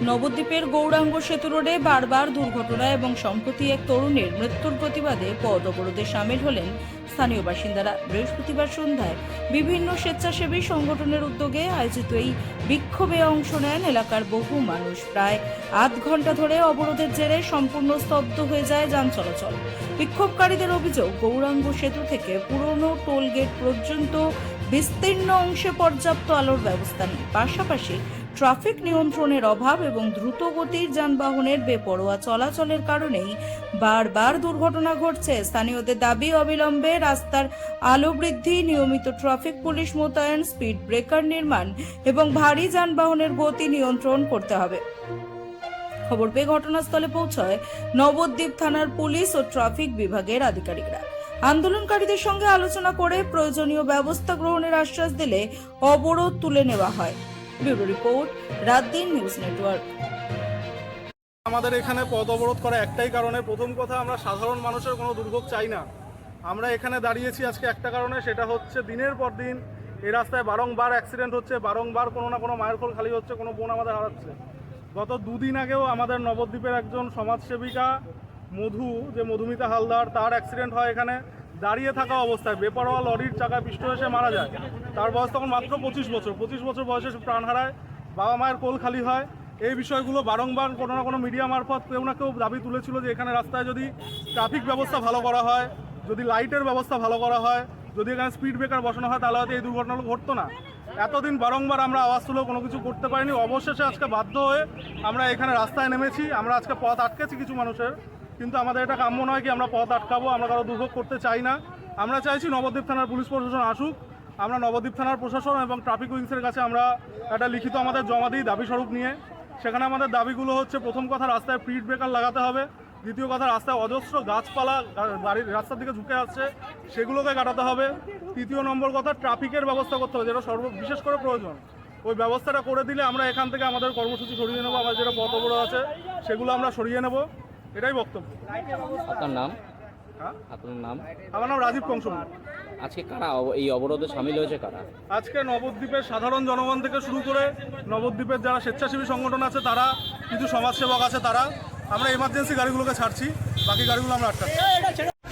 নবদ্বীপের গৌরাঙ্গ সেতু রোডে বারবার দুর্ঘটনা এবং সম্প্রতি এক তরুণের মৃত্যুর প্রতিবাদে পথ অবরোধে সামিল হলেন স্থানীয় বাসিন্দারা। বৃহস্পতিবার সন্ধ্যায় বিভিন্ন স্বেচ্ছাসেবী সংগঠনের উদ্যোগে আয়োজিত এই বিক্ষোভে অংশ নেন এলাকার বহু মানুষ। প্রায় আধ ঘন্টা ধরে অবরোধের জেরে সম্পূর্ণ স্তব্ধ হয়ে যায় যান চলাচল। বিক্ষোভকারীদের অভিযোগ, গৌরাঙ্গ সেতু থেকে পুরনো টোল গেট পর্যন্ত বিস্তীর্ণ অংশে পর্যাপ্ত আলোর ব্যবস্থা নেই। পাশাপাশি ট্রাফিক নিয়ন্ত্রণের অভাব এবং দ্রুতগতির যানবাহনের বেপরোয়া চলাচলের কারণেই বারবার দুর্ঘটনা ঘটছে। স্থানীয়দের দাবি, অবিলম্বে রাস্তার আলো বৃদ্ধি, নিয়মিত ট্রাফিক পুলিশ মোতায়েন, স্পিড ব্রেকার নির্মাণ এবং ভারী যানবাহনের গতি নিয়ন্ত্রণ করতে হবে। খবর পেয়ে ঘটনাস্থলে পৌঁছয় নবদ্বীপ থানার পুলিশ ও ট্রাফিক বিভাগের আধিকারিকরা। আন্দোলনকারীদের সঙ্গে আলোচনা করে প্রয়োজনীয় ব্যবস্থা গ্রহণের আশ্বাস দিলে অবরোধ তুলে নেওয়া হয়। ব্যুরো রিপোর্ট, রাত-দিন নিউজ নেটওয়ার্ক। আমাদের এখানে পথ অবরোধ করা একটাই কারণে, প্রথম কথা আমরা সাধারণ মানুষের কোনো দুর্ভোগ চাই না। আমরা এখানে দাঁড়িয়েছি আজকে একটা কারণে, সেটা হচ্ছে দিনের পর দিন এই রাস্তায় বারংবার অ্যাক্সিডেন্ট হচ্ছে, বারংবার কোনো না কোনো মায়ের কোল খালি হচ্ছে, কোনো বোন আমাদের হারাচ্ছে। গত দুদিন আগেও আমাদের নবদ্বীপের একজন সমাজসেবিকা মধুমিতা হালদার, তার অ্যাক্সিডেন্ট হয় এখানে দাঁড়িয়ে থাকা অবস্থায়। বেপরোয়া লরির চাকায় পিষ্ট এসে মারা যায়। তার বয়স তখন মাত্র 25 বছর। 25 বছর বয়সে প্রাণ হারায়, বাবা মায়ের কোল খালি হয়। এই বিষয়গুলো বারংবার কোনো না কোনো মিডিয়া মারফত কেউ না কেউ দাবি তুলেছিল যে এখানে রাস্তায় যদি ট্রাফিক ব্যবস্থা ভালো করা হয়, যদি লাইটের ব্যবস্থা ভালো করা হয়, যদি এখানে স্পিড ব্রেকার বসানো হয়, তাহলে হয়তো এই দুর্ঘটনাগুলো ঘটতো না। এতদিন বারংবার আমরা আওয়াজ তুলেও কোনো কিছু করতে পারিনি। অবশেষে আজকে বাধ্য হয়ে আমরা এখানে রাস্তায় নেমেছি। আমরা আজকে পথ আটকেছি কিছু মানুষের, কিন্তু আমাদের এটা কাম্য নয় কি আমরা পথ আটকাবো। আমরা কারো দুর্ভোগ করতে চাই না। আমরা চাইছি নবদ্বীপ থানার পুলিশ প্রশাসন আসুক। আমরা নবদ্বীপ থানার প্রশাসন এবং ট্রাফিক উইংসের কাছে আমরা একটা লিখিত আমাদের জমা দিই দাবি স্বরূপ নিয়ে। সেখানে আমাদের দাবিগুলো হচ্ছে, প্রথম কথা রাস্তায় স্পিড ব্রেকার লাগাতে হবে, দ্বিতীয় কথা রাস্তায় অজস্র গাছপালা বাড়ির রাস্তার দিকে ঝুঁকে আসছে, সেগুলোকে কাটাতে হবে, তৃতীয় নম্বর কথা ট্রাফিকের ব্যবস্থা করতে হবে, যেটা বিশেষ করে প্রয়োজন। ওই ব্যবস্থাটা করে দিলে আমরা এখান থেকে আমাদের কর্মসূচি সরিয়ে নেবো। আমাদের যেটা পথ অবরোধ আছে সেগুলো আমরা সরিয়ে নেব, এটাই বক্তব্য। আপনার নাম? আপনার নাম? আমার নাম রাজীব কংসম। আজকে কারা এই অবরোধে সামিল হয়েছে? কারা? আজকে নবদ্বীপের সাধারণ জনগণ থেকে শুরু করে নবদ্বীপের যারা স্বেচ্ছাসেবী সংগঠন আছে তারা, কিছু সমাজসেবক আছে তারা। আমরা এমার্জেন্সি গাড়িগুলোকে ছাড়ছি, বাকি গাড়িগুলো আমরা আটকাচ্ছি।